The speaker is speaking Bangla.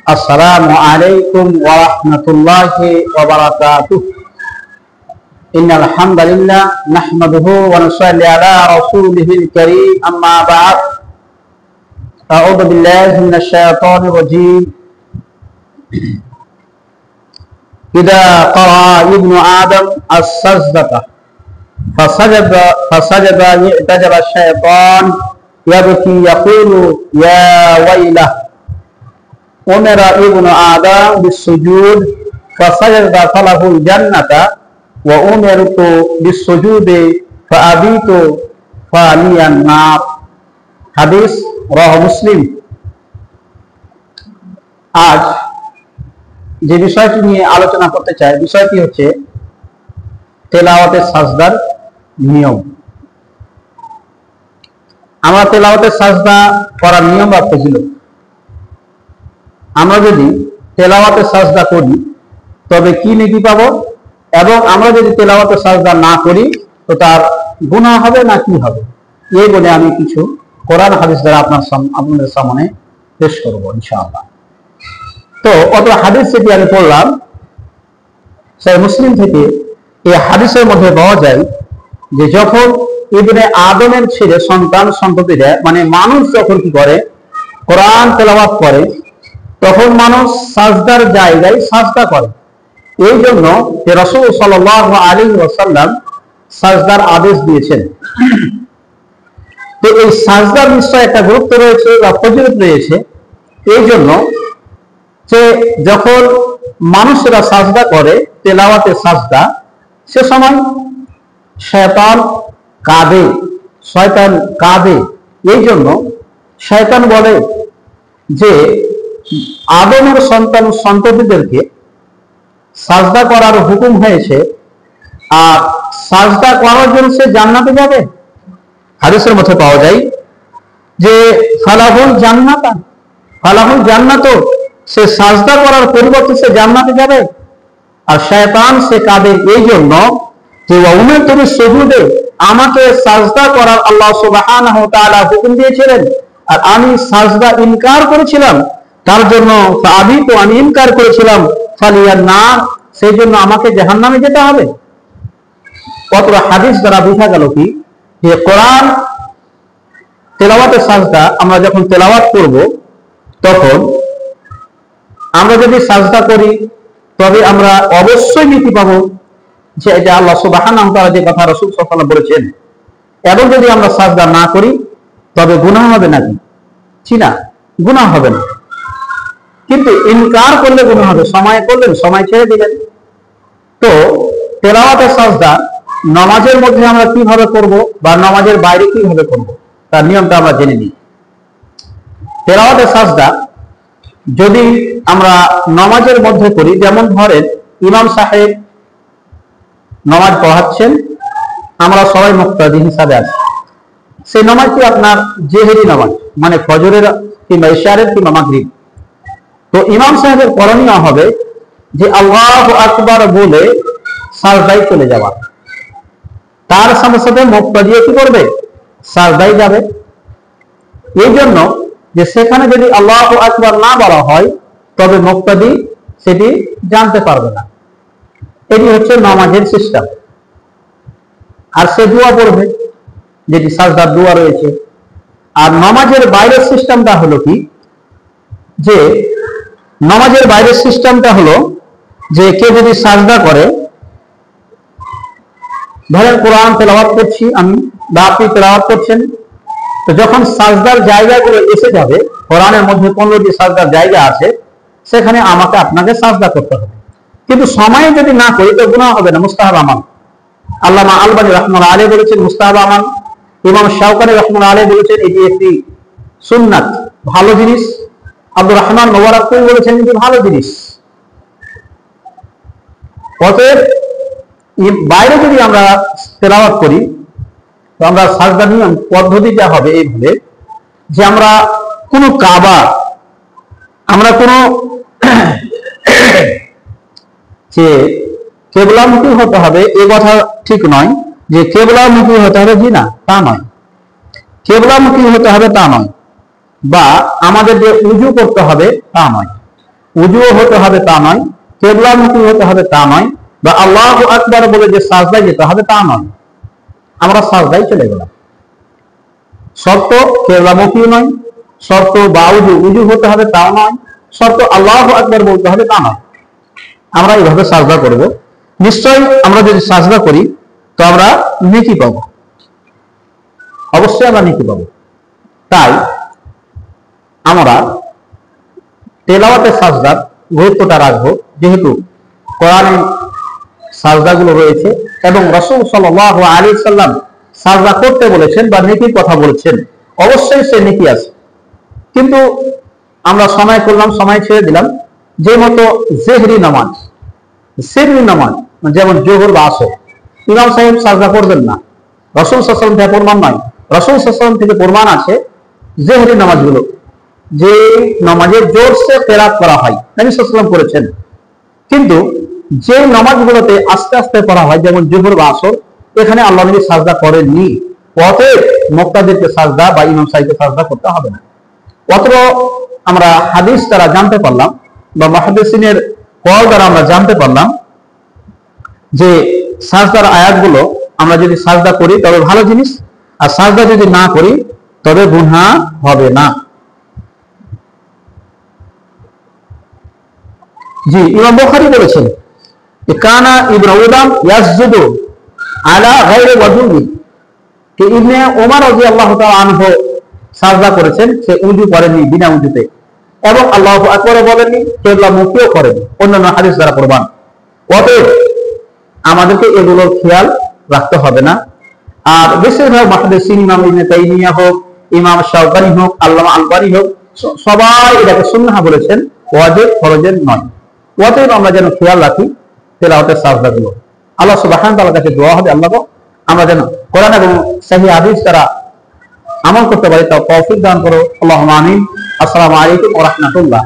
আসসালামু আলাইকুম ওয়া রাহমাতুল্লাহি ওয়া বারাকাতুহু। ইন্নাল হামদালিল্লাহ নাহমাদুহু ওয়া নুসাল্লি আলা রাসূলিহিল কারীম, আম্মা বা'দ। আউযু বিল্লাহি মিনাশ শাইতানির রাজীম। ইযা ক্বারা ইবনু আদম আস-সাজদাতা ফাসাজাদা ইতাজাবা আশ-শাইতান ইয়াবকি ইয়াকুলু ইয়া ওয়াইলাহ। উমিরা ইবনু আদম বিস-সুজুদ ফাসাজাদা ফালাহুল জান্নাতা ওয়া উমিরতু বিস-সুজুদি ফাআবিতু ফালিয়ান নার। হাদিস রাওয়াহু মুসলিম। আজ যে বিষয়টি নিয়ে আলোচনা করতে চাই, বিষয়টি হচ্ছে তেলাওয়াতে সাজদার নিয়ম। আমরা তেলাওয়াতে সাজদা করার নিয়ম বা ফজিলত, আমরা যদি তেলাওয়াতে সাজদা করি তবে কি নেকি পাবো, এবং আমরা যদি তেলাওয়াতে সাজদা না করি তো তার গুনাহ হবে না কি হবে, এই বলে আমি কিছু কোরআন হাদিস দ্বারা আপনাদের সামনে পেশ করবো ইনশাআল্লাহ। তো অত হাদিস যেটি আমি পড়লাম সেই মুসলিম থেকে, এই হাদিসের মধ্যে পাওয়া যায় যে যখন ইবনে আদমের ছেলে সন্তান সন্ততিরা মানে মানুষ যখন কি করে কোরআন তেলাওয়াত করে তখন মানুষ সাজদার জায়গায় সাজদা করে। এই জন্য যে রাসূল সাল্লাল্লাহু আলাইহি ওয়াসাল্লাম সাজদার আদেশ দিয়েছেন। তো এই সাজদার বিষয়ে একটা গুরুত্ব রয়েছে বা ফজিলত রয়েছে, এই জন্য যে যখন মানুষেরা সাজদা করে তেলাওয়াতে সাজদা, সে সময় শয়তান কাঁদে। এই জন্য শয়তান বলে যে আদমের সন্ততিদেরকে সাজদা করার হুকুম হয়েছে, আর সাজদা করার জন্য সে জান্নাতে যাবে। হাদিসের মধ্যে পাওয়া যায় যে ফালাহুল জান্নাত, সে সাজদা করার পরিবর্তে সে জান্নাতে যাবে। আর শয়তান সে কাঁদে এই জন্য যে উমিরতু বিস-সুজুদে, আমাকে সাজদা করার আল্লাহ সুবহানাহু ওয়া তাআলা হুকুম দিয়েছিলেন, আর আমি সাজদা ইনকার করেছিলাম, তার জন্য আমি ইনকার করেছিলাম, ফালিয়ান নার, সেই জন্য আমাকে জাহান্নামে যেতে হবে। কত হাদিস দ্বারা বোঝা গেল কি যে কোরআন তেলাওয়াতে সাজদা আমরা যখন তেলাওয়াত করব তখন আমরা যদি সাজদা করি তবে আমরা অবশ্যই নীতি পাবো যে এটা আল্লাহ সুবহানাহু ওয়া তাআলা যে কথা রাসূল সাল্লাল্লাহু আলাইহি ওয়াসাল্লাম বলেছেন। এবং যদি আমরা সাজদা না করি তবে গুনাহ হবে নাকি? না, গুনাহ হবে না, কিন্তু ইনকার করলে গুনাহ হবে। সময় করলেন, সময় ছেড়ে দিলেন। তো তেলাওয়াতে সাজদা নামাজের মধ্যে আমরা কিভাবে করব বা নামাজের বাইরে কিভাবে করব তার নিয়মটা আমরা জেনে নিই। তেলাওয়াতে সাজদা যদি আমরা নামাজের মধ্যে করি, যেমন ধরেন ইমাম সাহেব নামাজ পড়াচ্ছেন, আমরা সবাই মুক্তাদি হিসাবে আছি, সেই নামাজটি আপনার জেহেরি নামাজ মানে ফজরের কিংবা ইশারের কিংবা মাগরিব। তো ইমাম সাহেবের করণীয় হবে যে আল্লাহু আকবার বলে সাজদায় চলে যাওয়া। তার সাথে সাথে মুক্তাদিও কি করবে? সাজদায় যাবে। এই জন্য যে সেখানে যদি আল্লাহু আকবার না বলা হয় তবে মুক্তাদি সেটি জানতে পারবে না। এটি হচ্ছে নামাজের সিস্টেম। আর সে দোয়া পড়বে যেটি সাজদার দোয়া রয়েছে। আর নামাজের বাইরের সিস্টেমটা হলো কি, যে নামাজের বাইরের সিস্টেমটা হলো যে কেউ যদি সাজদা করে, ধরেন কোরআন তেলাওয়াত করছি আমি বা আপনি তেলাওয়াত করছেন, তো যখন সাজদার জায়গাগুলো এসে যাবে, কোরআনের মধ্যে 15টি সাজদার জায়গা আছে, সেখানে আপনাকে সাজদা করতে হবে। কিন্তু সময়ে যদি না করি তো গুনাহ হবে না, মুস্তাহাব আমাল। আল্লামা আলবানী রাহমাতুল্লাহ আলাইহি বলেছেন মুস্তাহাব আমাল। ইমাম শাওকানী রাহমাতুল্লাহ আলাইহি বলেছেন এটি একটি সুন্নাত, ভালো জিনিস। আব্দুর রহমান মুবারাকপুরি বলেছেন এটি ভালো জিনিস। অতএব বাইরে যদি আমরা তেলাওয়াত করি তো আমরা সাজদা নিয়ম পদ্ধতিটা হবে এইভাবে যে আমরা কোনো কাবা, আমরা কোনো যে কেবলামুখী হতে হবে এ কথা ঠিক নয়, যে কেবলামুখী হতে হবে জি না, তা নয়। কেবলামুখী হতে হবে তা নয়, বা আমাদের যে উজু করতে হবে তা নয়। উজুও হতে হবে তা নয়, কেবলামুখী হতে হবে তা নয়, বা আল্লাহু আকবার বলে যে সাজদায় যেতে হবে তা নয়। আমরা সাজদায় চলে গেলাম। শর্ত কেবলামুখী নয়, শর্ত বা উজু হতে হবে তাও নয়, শর্ত আল্লাহু আকবার বলতে হবে তা নয়। আমরা এইভাবে সাজদা করব। নিশ্চয়ই আমরা যদি সাজদা করি তো আমরা নেকি পাবো, অবশ্যই আমরা নেকি পাবো। তাই আমরা তেলাওয়াতে সাজদার গুরুত্বটা রাখবো, যেহেতু কোরআনে সাজদাগুলো রয়েছে এবং রাসূল সাল্লাল্লাহু আলাইহি সাল্লাম সাজদা করতে বলেছেন বা নেকির কথা বলেছেন, অবশ্যই সে নেকি আছে। কিন্তু আমরা সময় করলাম, সময় ছেড়ে দিলাম। যে মতো জেহরি নামাজ, সিররি নামাজ, যেমন জোহর বা আসর, ইমাম সাহেব সাজদা করবেন না, রাসূল সাল্লাল্লাহু আলাইহি ওয়াসাল্লাম থেকে প্রমাণ নয়। রাসূল সাল্লাল্লাহু আলাইহি ওয়াসাল্লাম থেকে প্রমাণ আছে জেহরি নামাজগুলো, যে নামাজে জোরসে কেরাত করা হয়, নবী সাল্লাল্লাহু আলাইহি ওয়াসাল্লাম করেছেন। কিন্তু যে নামাজগুলোতে আস্তে আস্তে পড়া হয়, যেমন জোহর বা আসর, এখানে আল্লাহ নবী সাজদা করেননি। অতএব মুক্তাদিরকে সাজদা বা ইমাম সাহেবকে সাজদা করতে হবে না। অথবা আমরা হাদিস দ্বারা জানতে পারলাম বা মুহাদ্দিসিনের কল দ্বারা আমরা জানতে পারলাম যে সাজদার আয়াতগুলো আমরা যদি সাজদা করি তবে ভালো জিনিস, আর সাজদা যদি না করি তবে গুনাহ হবে না। জি, ইমাম বুখারী বলেছেন যে কানা ইবনে উদাম ইয়াসজুদু আলা গায়রি ওয়াজুহি, যে ইবনে ওমর রাদিয়াল্লাহু তাআলা আনহু সাজদা করেছেন, সে উযু করেননি, বিনা উযুতে, এবং আল্লাহু আকবার বলেননি, কিবলা মুখিও করেন, অন্যান্য হাদিস দ্বারা প্রমাণ। অতএব আমাদেরকে এগুলোর খেয়াল রাখতে হবে না। আর বেশিরভাগ মুহাদ্দিসিন, ইমাম ইবনে তাইমিয়া হোক, ইমাম শাওকানি হোক, আল্লামা আলবানী হোক, সবাই এটাকে সুন্নাহ বলেছেন, ওয়াজিব ফরজের নয়। অতএব আমরা যেন খেয়াল রাখি তেলাওয়াতের সাজদাগুলো। আল্লাহ সুবহানাহু ওয়া তাআলার কাছে দোয়া হবে, আল্লাহ আমরা যেন কোরআন এবং সহিহ হাদিস দ্বারা আমল করতে পারি, তাও তৌফিক দান করো। আল্লাহুম্মা আমিন। আসসালামু আলাইকুম ওয়া রাহমাতুল্লাহ।